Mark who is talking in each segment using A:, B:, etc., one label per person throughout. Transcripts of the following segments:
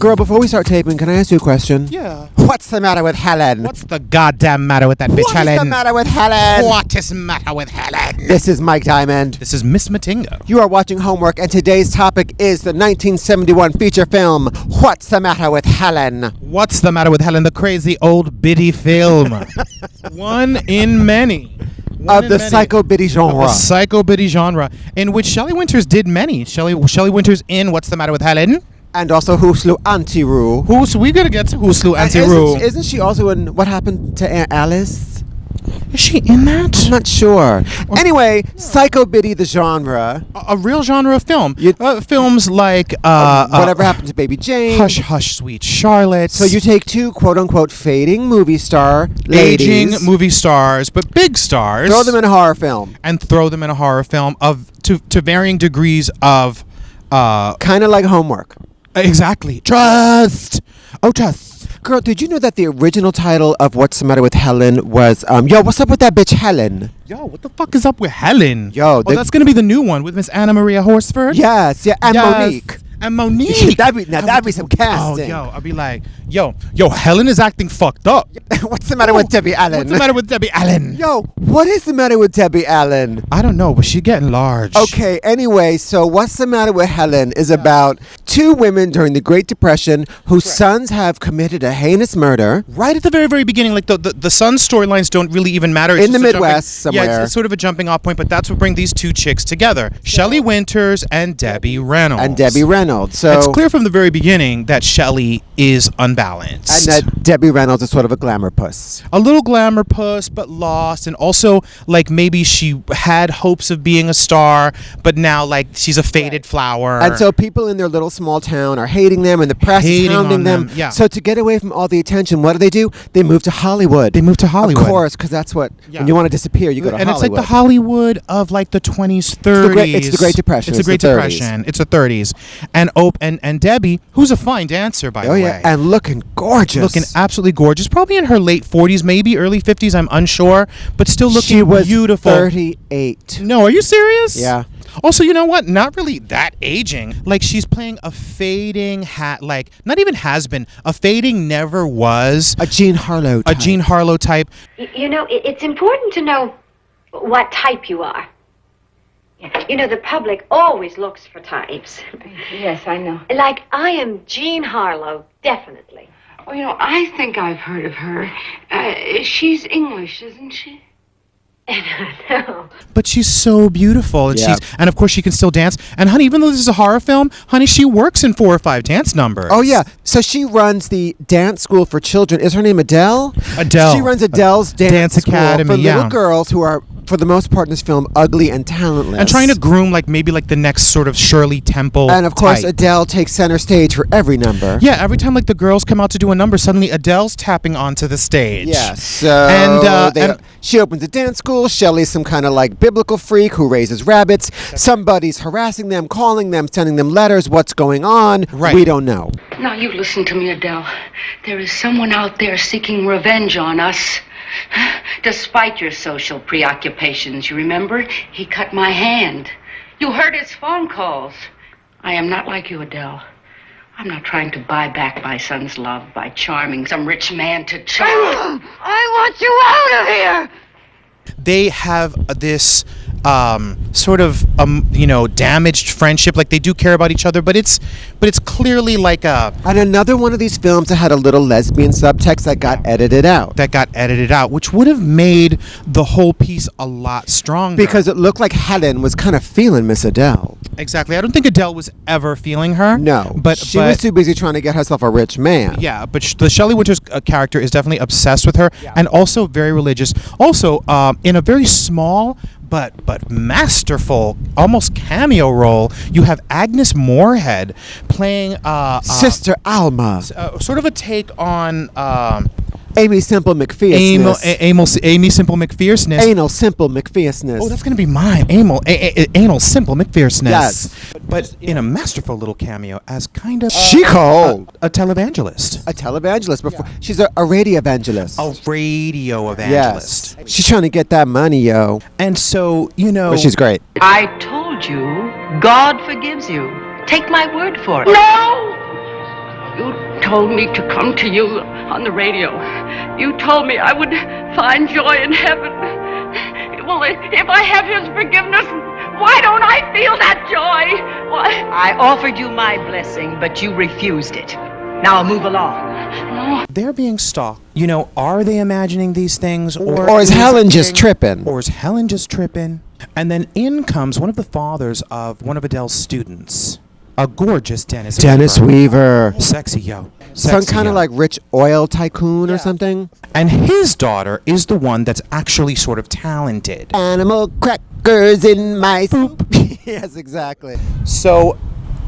A: Girl, before we start taping, can I ask you a question?
B: Yeah.
A: What's the matter with Helen?
B: What's the goddamn matter with that bitch, Helen?
A: What's the matter with Helen?
B: What is the matter with Helen?
A: This is Mike Diamond.
B: This is Miss Matinga.
A: You are watching Homework, and today's topic is the 1971 feature film, What's the Matter with Helen?
B: What's the matter with Helen? The crazy old biddy film. One in many.
A: Of the psycho biddy genre.
B: Psycho biddy genre, in which Shelly Winters did many. Shelly Winters in What's the Matter with Helen?
A: And also Who Slew Auntie Roo.
B: We gotta get to Who Slew Auntie Roo.
A: Isn't she also in What Happened to Aunt Alice?
B: Is she in that?
A: I'm not sure. Anyway, psycho biddy the genre.
B: A real genre of film. Films like
A: Whatever Happened to Baby Jane.
B: Hush Hush Sweet Charlotte.
A: So you take two quote-unquote fading movie star ladies.
B: Aging movie stars, but big stars.
A: Throw them in a horror film.
B: And throw them in a horror film to varying degrees of...
A: kind of like Homework.
B: Exactly. Trust. Oh, trust.
A: Girl, did you know that the original title of What's the Matter with Helen was, Yo, what's up with that bitch Helen?
B: Yo, what the fuck is up with Helen?
A: Yo,
B: that's going to be the new one with Miss Anna Maria Horsford?
A: Yes, yeah, and
B: yes.
A: Monique.
B: And Monique.
A: that'd be some casting.
B: Oh, yo, I'd be like, yo, Helen is acting fucked up.
A: What's the matter with Debbie Allen?
B: What's the matter with Debbie Allen?
A: Yo, what is the matter with Debbie Allen?
B: I don't know, but she's getting large.
A: Okay, anyway, so What's the Matter with Helen is about two women during the Great Depression whose sons have committed a heinous murder.
B: Right at the very, very beginning, like the son's storylines don't really even matter. It's
A: in the Midwest somewhere.
B: Yeah, it's sort of a jumping off point, but that's what brings these two chicks together. Shelly Winters and Debbie Reynolds.
A: So
B: it's clear from the very beginning that Shelly is unbalanced.
A: And that Debbie Reynolds is sort of a glamour puss.
B: A little glamour puss, but lost. And also, like, maybe she had hopes of being a star, but now, like, she's a faded flower.
A: And so people in their little small town are hating them, and the press is hounding them.
B: Yeah.
A: So to get away from all the attention, what do? They move to Hollywood.
B: Of
A: course, because that's what, when you want to disappear, you go to Hollywood.
B: And it's like the Hollywood of, like, the 20s, 30s.
A: It's the Great Depression.
B: It's the Great Depression. It's the 30s. And Debbie, who's a fine dancer, by the way.
A: Oh, yeah, and looking gorgeous.
B: Looking absolutely gorgeous. Probably in her late 40s, maybe early 50s, I'm unsure. But still looking
A: she was
B: beautiful.
A: 38.
B: No, are you serious?
A: Yeah.
B: Also, you know what? Not really that aging. Like, she's playing a fading like, not even has been. A fading never was.
A: A Jean Harlow type.
B: A Jean Harlow type.
C: You know, it's important to know what type you are. You know, the public always looks for types.
D: Yes, I know.
C: Like, I am Jean Harlow, definitely.
D: Oh, you know, I think I've heard of her. She's English, isn't she?
C: No.
B: But she's so beautiful, and
A: yeah.
B: and of course she can still dance. And honey, even though this is a horror film, honey, she works in 4 or 5 dance numbers.
A: Oh yeah, so she runs the dance school for children. Is her name Adele?
B: Adele.
A: She runs Adele's dance school
B: academy
A: for little girls who are, for the most part in this film, ugly and talentless.
B: And trying to groom, like, maybe like the next sort of Shirley Temple.
A: And of course,
B: type.
A: Adele takes center stage for every number.
B: Yeah, every time like the girls come out to do a number, suddenly Adele's tapping onto the stage.
A: Yeah, so she opens a dance school. Shelly's some kind of like biblical freak who raises rabbits. Somebody's harassing them, calling them, sending them letters. What's going on?
B: Right.
A: We don't know.
D: Now, you listen to me, Adele. There is someone out there seeking revenge on us. Despite your social preoccupations, you remember? He cut my hand. You heard his phone calls. I am not like you, Adele. I'm not trying to buy back my son's love by charming some rich man to charm.
C: I want you out of here!
B: They have this sort of damaged friendship. Like, they do care about each other, but it's clearly like a...
A: And another one of these films that had a little lesbian subtext that got edited out.
B: Which would have made the whole piece a lot stronger.
A: Because it looked like Helen was kind of feeling Miss Adele.
B: Exactly. I don't think Adele was ever feeling her.
A: No.
B: But
A: she was too busy trying to get herself a rich man.
B: Yeah, but the Shelly Winters character is definitely obsessed with her, and also very religious. Also, in a very small but masterful, almost cameo role, you have Agnes Moorehead playing
A: Sister Alma,
B: sort of a take on
A: Amy Simple McPhersoness.
B: Amy Simple McPhersoness.
A: Anal Simple McPhersoness.
B: Oh, that's gonna be mine. Anal Simple McPhersoness.
A: Yes,
B: but in a masterful little cameo as kind of
A: she called
B: a televangelist.
A: A televangelist before she's a radio evangelist.
B: A radio evangelist.
A: Yes, she's trying to get that money, yo.
B: And so
A: but she's great.
E: I told you, God forgives you. Take my word for it.
D: No! You told me to come to you on the radio. You told me I would find joy in heaven. Well, if I have his forgiveness, why don't I feel that joy? Why?
E: I offered you my blessing, but you refused it. Now move along.
D: No.
B: They're being stalked. You know, are they imagining these things?
A: Or is Helen just tripping?
B: Or is Helen just tripping? And then in comes one of the fathers of one of Adele's students. A gorgeous Dennis
A: Weaver.
B: Sexy, yo.
A: Some kind of like rich oil tycoon or something.
B: And his daughter is the one that's actually sort of talented.
A: Animal crackers in my soup. Yes, exactly.
B: So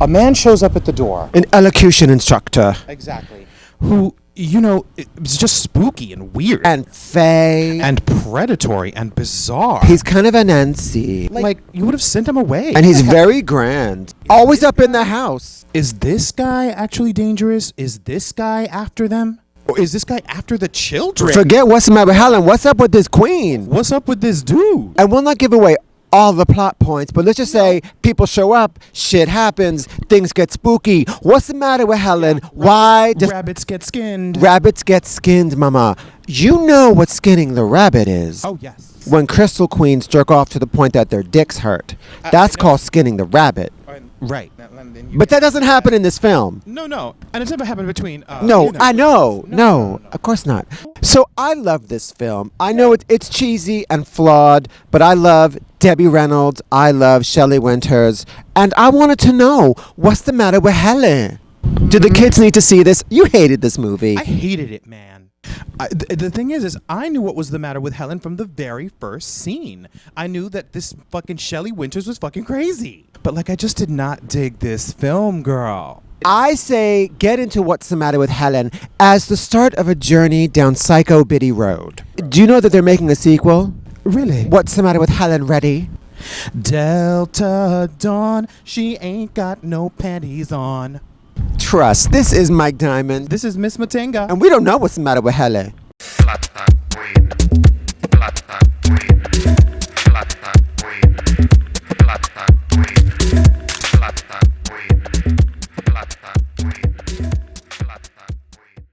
B: a man shows up at the door.
A: An elocution instructor.
B: Exactly. Who, you know, it's just spooky and weird.
A: And fey.
B: And predatory and bizarre.
A: He's kind of an NC.
B: Like you would have sent him away.
A: And he's very grand. Always up in the house.
B: Is this guy actually dangerous? Is this guy after them? Or is this guy after the children?
A: Forget what's the matter with Helen. What's up with this queen?
B: What's up with this dude?
A: And we'll not give away all the plot points, but let's just say people show up, shit happens, things get spooky. What's the matter with Helen? Why does
B: rabbits get skinned?
A: Rabbits get skinned, mama. You know what skinning the rabbit is.
B: Oh, yes.
A: When crystal queens jerk off to the point that their dicks hurt. That's called skinning the rabbit.
B: Right.
A: But that doesn't happen in this film.
B: No. And it's never happened between...
A: No, I know. No, of course not. So I love this film. I know it's cheesy and flawed, but I love Debbie Reynolds. I love Shelly Winters. And I wanted to know, what's the matter with Helen? Do the kids need to see this? You hated this movie.
B: I hated it, man. The thing is I knew what was the matter with Helen from the very first scene. I knew that this fucking Shelly Winters was fucking crazy. But like, I just did not dig this film, girl.
A: I say get into What's the Matter with Helen as the start of a journey down Psycho Biddy Road. Do you know that they're making a sequel?
B: Really?
A: What's the Matter with Helen ready?
B: Delta Dawn, she ain't got no panties on.
A: Trust, this is Mike Diamond.
B: This is Miss Matinga.
A: And we don't know what's the matter with Helen.